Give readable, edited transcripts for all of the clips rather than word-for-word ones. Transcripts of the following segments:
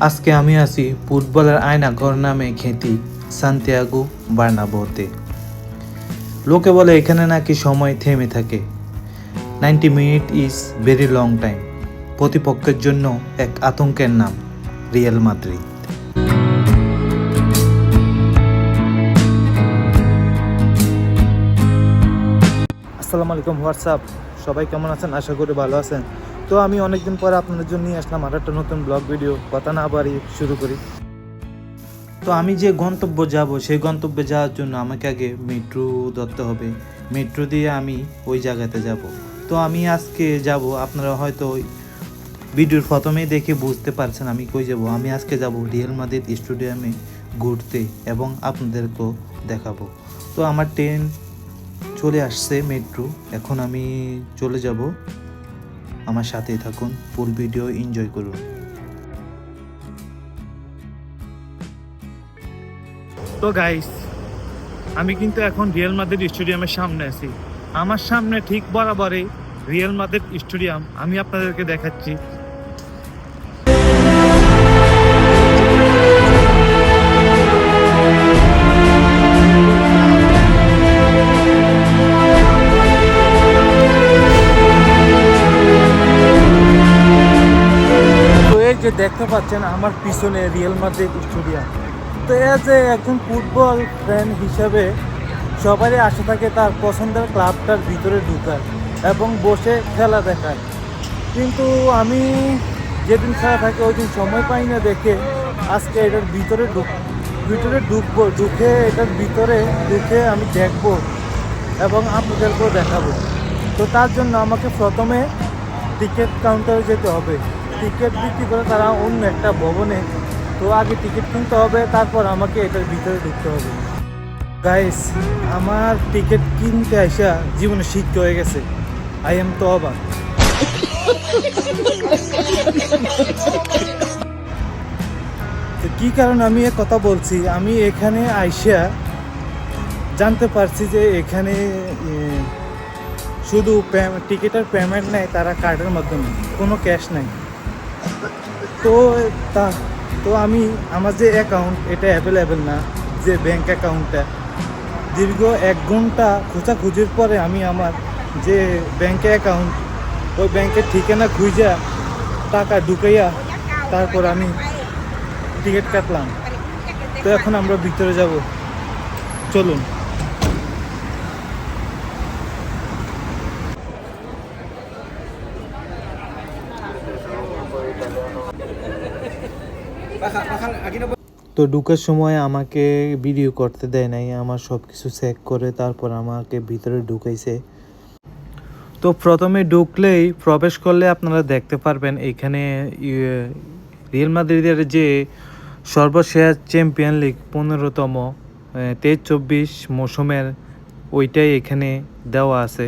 আজকে আমি আছি ফুটবলের আয়নাঘর নামে খ্যাতি সান্তিয়াগো বার্নাব্যুতে। লোকে বলে এখানে নাকি সময় থেমে থাকে। 90 minute is very long time. প্রতিপক্ষের জন্য এক আতঙ্কের নাম রিয়াল মাদ্রিদ। আসসালামু আলাইকুম, হোয়াটসঅ্যাপ। সবাই কেমন আছেন? আশা করি ভালো আছেন। তো আমি অনেকদিন পরে আপনাদের জন্য নিয়ে আসলাম আর একটা নতুন ব্লগ ভিডিও। কথা না বাড়িয়ে শুরু করি। তো আমি যে গন্তব্য যাব, সেই গন্তব্যে যাওয়ার জন্য আমাকে আগে মেট্রো ধরতে হবে। মেট্রো দিয়ে আমি ওই জায়গাতে যাব। তো আমি আজকে যাব, আপনারা হয়তো ভিডিওর প্রথমেই দেখে বুঝতে পারছেন আমি কই যাব। আমি আজকে যাব রিয়াল মাদ্রিদ স্টেডিয়ামে ঘুরতে এবং আপনাদেরকেও দেখাবো। তো আমার ট্রেন চলে আসছে, মেট্রো। এখন আমি চলে যাব। আমার সাথেই থাকুন, ফুল ভিডিও এনজয় করুন। তো গাইস, আমি কিন্তু এখন রিয়াল মাদ্রিদ স্টেডিয়ামের সামনে আছি। আমার সামনে ঠিক বরাবরই রিয়াল মাদ্রিদ স্টেডিয়াম। আমি আপনাদেরকে দেখাচ্ছি। তো এই যে দেখতে পাচ্ছেন আমার পিছনে রিয়াল মাদ্রিদ স্টেডিয়াম। তো যে একজন ফুটবল ফ্যান হিসাবে সবারই আশা থাকে তার পছন্দের ক্লাবটার ভিতরে ঢুকার এবং বসে খেলা দেখার। কিন্তু আমি যেদিন খেলা থাকে ওই দিন সময় পাই না দেখে আজকে এটার ভিতরে ঢুকবো। এটার ভিতরে ঢুকে আমি দেখবো এবং আপনাদেরকেও দেখাবো। তো তার জন্য আমাকে প্রথমে টিকিট কাউন্টারে যেতে হবে। টিকিট বিক্রি করে তারা অন্য একটা ভবনে। তো আগে টিকিট কিনতে হবে, তারপর আমাকে এটার ভিতরে ঢুকতে হবে। গাইস, আমার টিকিট কিনতে আসা জীবনে শিক্ষা হয়ে গেছে। আই এম তো অবাক। তো কি কারণে আমি এ কথা বলছি, আমি এখানে আইসা জানতে পারছি যে এখানে শুধু টিকিটের পেমেন্ট নেয় তারা কার্ডের মাধ্যমে, কোনো ক্যাশ নেই। তো তো আমি আমার যে অ্যাকাউন্ট এটা অ্যাভেলেবেল না, যে ব্যাংক অ্যাকাউন্টটা। দীর্ঘ 1 ঘন্টা খোঁজাখুঁজির পরে আমি আমার যে ব্যাংকে অ্যাকাউন্ট, ওই ব্যাংকের ঠিকানা খুঁজা টাকা ঢুকাইয়া তারপর আমি টিকিট কাটলাম। তো এখন আমরা ভিতরে যাব, চলুন। তো ঢুকার সময় আমাকে ভিডিও করতে দেয় নাই, আমার সব কিছু চেক করে তারপর আমাকে ভিতরে ঢুকাইছে। তো প্রথমে ঢুকলেই, প্রবেশ করলে আপনারা দেখতে পারবেন এখানে রিয়াল মাদ্রিদের যে সর্বশেষ চ্যাম্পিয়ন লিগ 15তম 23-24 মৌসুমের ওইটাই এখানে দেওয়া আছে।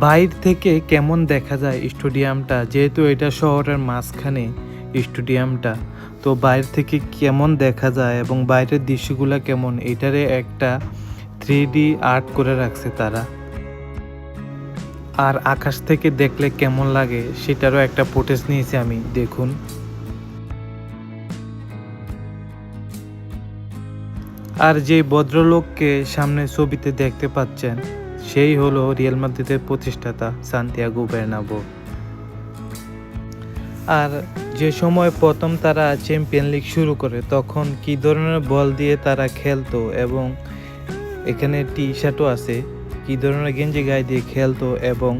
বাইরে থেকে কেমন দেখা যায় স্টেডিয়ামটা, যেহেতু এটা শহরের মাঝখানে স্টেডিয়ামটা, তো বাইরে থেকে কেমন দেখা যায় এবং বাইরের দৃশ্যগুলো কেমন, এটারে একটা 3D আর্ট করে রাখছে তারা। আর আকাশ থেকে দেখলে কেমন লাগে সেটারও একটা ফুটেজ নিয়েছি আমি, দেখুন। আর যে ভদ্রলোককে সামনে ছবিতে দেখতে পাচ্ছেন, সেই হলো রিয়াল মাদ্রিদের প্রতিষ্ঠাতা সান্তিয়াগো বার্নাব্যু। আর যে সময় প্রথম তারা চ্যাম্পিয়ন লিগ শুরু করে তখন কি ধরনের বল দিয়ে তারা খেলতো, এবং এখানে টি শার্টও আছে, কি ধরনের গেঞ্জি গায়ে দিয়ে খেলতো, এবং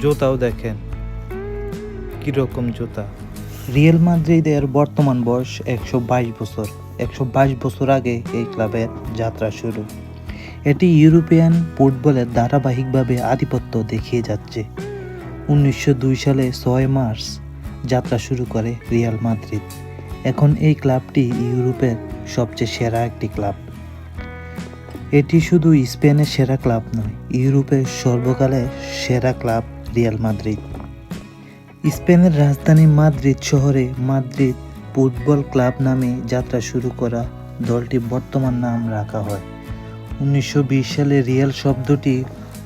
জুতাও দেখেন কিরকম জুতা। রিয়াল মাদ্রিদের বর্তমান বয়স 122 বছর। 122 বছর আগে এই ক্লাবের যাত্রা শুরু। এটি ইউরোপিয়ান ফুটবলে ধারাবাহিকভাবে আধিপত্য দেখিয়ে যাচ্ছে। 1902 সালে 6 মার্চ যাত্রা শুরু করে রিয়াল মাদ্রিদ। এখন এই ক্লাবটি ইউরোপের সবচেয়ে সেরা একটি ক্লাব। এটি শুধু স্পেনের সেরা ক্লাব নয়, ইউরোপের সর্বকালের সেরা ক্লাব রিয়াল মাদ্রিদ। স্পেনের রাজধানী মাদ্রিদ শহরে মাদ্রিদ ফুটবল ক্লাব নামে যাত্রা শুরু করা দলটি বর্তমান নাম রাখা হয়। 1920 সালে রিয়াল শব্দটি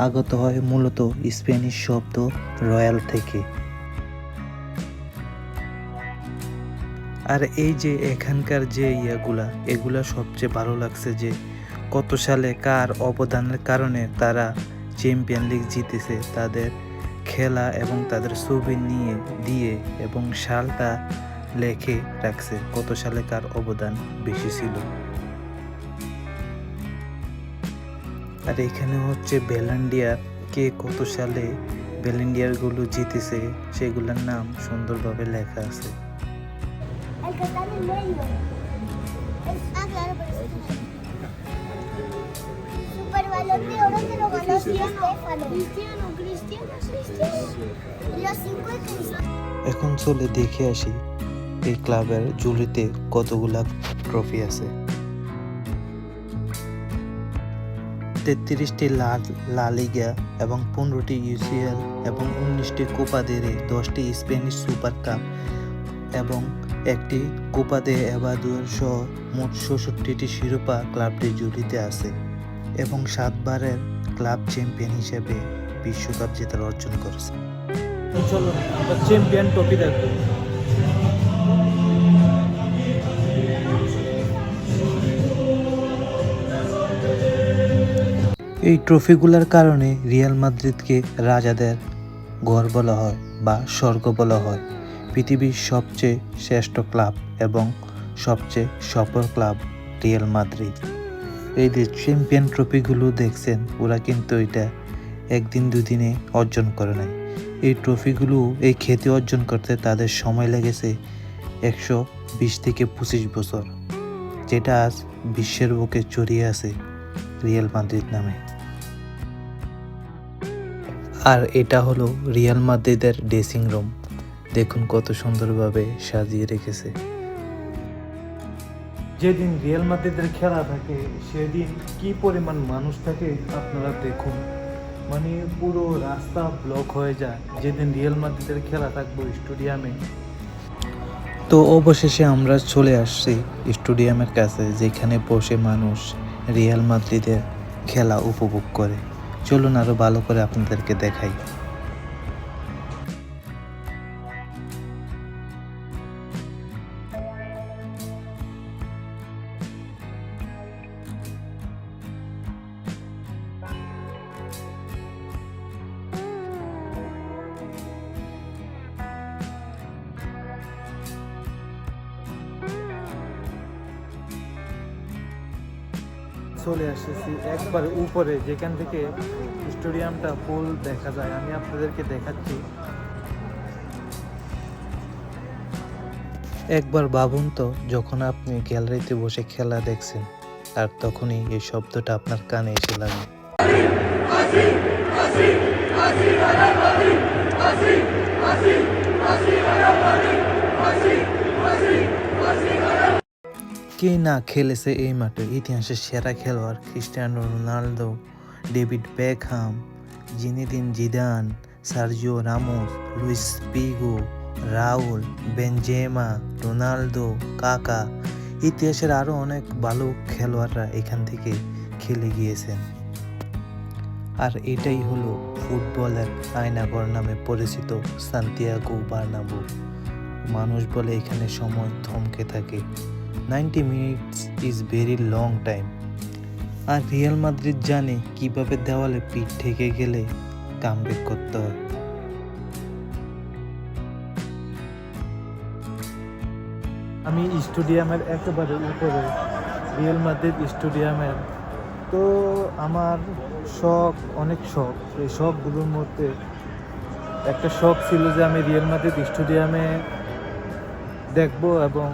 আগত হয় মূলত স্প্যানিশ শব্দ রয়্যাল থেকে। আর এই যে এখানকার যে এগুলা সবচেয়ে ভালো লাগছে যে কত সালে কার অবদানের কারণে তারা চ্যাম্পিয়ন লিগ জিতেছে, তাদের খেলা এবং তাদের ছবি নিয়ে দিয়ে এবং সালটা লেখে রাখছে কত সালে কার অবদান বেশি ছিল। আর এখানে হচ্ছে ব্যালেন্ডিয়ার কে কত সালে ব্যালেন্ডিয়ার গুলো জিতেছে সেগুলোর নাম সুন্দরভাবে লেখা আছে। El que está en el medio. Claro, pero ese es Super Balón de Oro se lo ganó Stefano. Cristiano. Y los 5 de Cristiano. এখন চলে দেখে আসি এই ক্লাবের ঝুলিতে কতগুলা ট্রফি আছে। 33টি লা লিগা এবং 15টি ইউসিএল এবং 19টি কোপা দেল রে, 10টি স্প্যানিশ সুপার কাপ এবং একটি কোপা দে এবাদুর সহ মোট 66টি শিরোপা ক্লাবটির ঝুলিতে আছে এবং 7বারের ক্লাব চ্যাম্পিয়ন হিসেবে বিশ্বকাপ জেতার অর্জন করেছে। চলো আমরা চ্যাম্পিয়ন ট্রফি দেখব। এই ট্রফিগুলোর কারণে রিয়াল মাদ্রিদকে রাজাদের ঘর বলা হয় বা স্বর্গ বলা হয়। পৃথিবীর সবচেয়ে শ্রেষ্ঠ ক্লাব এবং সবচেয়ে সফল ক্লাব রিয়াল মাদ্রিদ। এই যে চ্যাম্পিয়ন ট্রফিগুলো দেখছেন, ওরা কিন্তু এটা একদিন দুদিনে অর্জন করে নাই। এই ট্রফিগুলো এই খ্যাতি অর্জন করতে তাদের সময় লেগেছে 120 থেকে 25 বছর, যেটা আজ বিশ্বের বুকে ছড়িয়ে আছে রিয়াল মাদ্রিদ নামে। আর এটা হলো রিয়াল মাদ্রিদের ড্রেসিং রুম, দেখুন কত সুন্দরভাবে সাজিয়ে রেখেছে। যেদিন রিয়াল মাদ্রিদের খেলা থাকে সেদিন কি পরিমাণ মানুষ থাকে আপনারা দেখুন, মানে পুরো রাস্তা ব্লক হয়ে যায় যেদিন রিয়াল মাদ্রিদের খেলা থাকবে স্টেডিয়ামে। তো অবশেষে আমরা চলে আসছি স্টেডিয়ামের কাছে, যেখানে বসে মানুষ রিয়াল মাদ্রিদের খেলা উপভোগ করে। চলুন আরো ভালো করে আপনাদেরকে দেখাই। চলে এসেছি একবার উপরে, যেখান থেকে স্টেডিয়ামটা ফুল দেখা যায়। আমি আপনাদেরকে দেখাচ্ছি। একবার ভাবুন তো, যখন আপনি গ্যালারিতে বসে খেলা দেখছেন আর তখনই এই শব্দটা আপনার কানে এসে লাগে। কে না খেলেছে এই মাঠে? ইতিহাসের সেরা খেলোয়াড় Cristiano Ronaldo, David Beckham, Zinedine Zidane, Sergio Ramos, Luis Figo, Raul, Benzema, Ronaldo, Kaka, ইতিহাসের আরও অনেক ভালো খেলোয়াড়রা এখান থেকে খেলে গিয়েছেন। আর এটাই হলো ফুটবলের আয়নাঘর নামে পরিচিত সান্তিয়াগো বার্নাব্যু। মানুষ বলে এখানে সময় থমকে থাকে। 90 minutes is very long time. আর রিয়াল মাদ্রিদ জানে কিভাবে দেওয়ালে পিঠ ঠেকে গেলে কামব্যাক করতে হয়। আমি স্টেডিয়ামের একেবারে উপরে, রিয়াল মাদ্রিদ স্টেডিয়ামের। তো আমার অনেক শখ। এই শখগুলোর মধ্যে একটা শখ ছিল যে আমি রিয়াল মাদ্রিদ স্টেডিয়ামে দেখবো এবং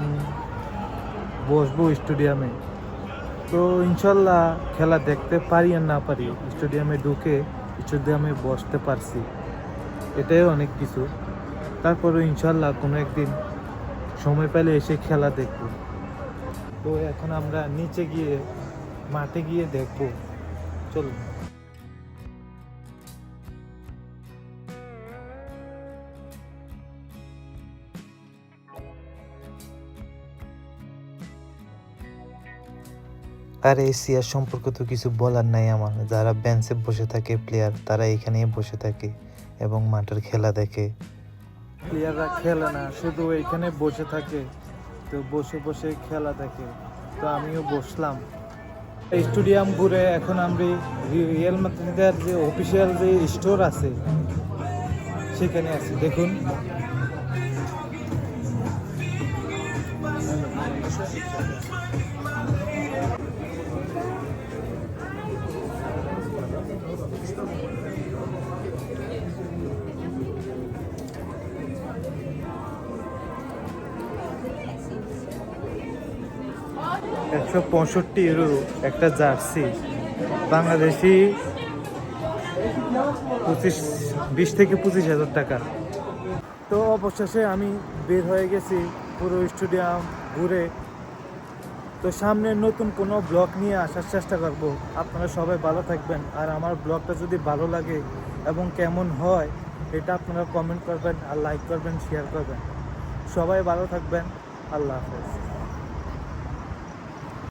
বসবো স্টেডিয়ামে। তো ইনশাল্লাহ খেলা দেখতে পারি আর না পারি, স্টেডিয়ামে ঢুকে স্টেডিয়ামে বসতে পারছি, এটাই অনেক কিছু। তারপরে ইনশাল্লাহ কোনো একদিন সময় পেলে এসে খেলা দেখব। তো এখন আমরা নিচে গিয়ে মাঠে গিয়ে দেখব, চলো। আর এই সিয়ার সম্পর্কে তো কিছু বলার নাই আমার। যারা বেঞ্চে বসে থাকে প্লেয়ার, তারা এখানেই বসে থাকে এবং মাঠের খেলা দেখে। প্লেয়াররা খেলে না, শুধু এখানে বসে থাকে তো বসে বসে খেলা দেখে, তো আমিও বসলাম। স্টেডিয়াম ঘুরে এখন আমরা রিয়াল মাদ্রিদের যে অফিসিয়াল যে স্টোর আছে সেখানে আছি। দেখুন €165 একটা জার্সি, বাংলাদেশি 20 থেকে 25,000 টাকা। তো অবশেষে আমি বের হয়ে গেছি পুরো স্টেডিয়াম ঘুরে। তো সামনে নতুন কোনো ব্লগ নিয়ে আসার চেষ্টা করব। আপনারা সবাই ভালো থাকবেন, আর আমার ব্লগটা যদি ভালো লাগে এবং কেমন হয় এটা আপনারা কমেন্ট করবেন, আর লাইক করবেন, শেয়ার করবেন। সবাই ভালো থাকবেন। আল্লাহ হাফেজ।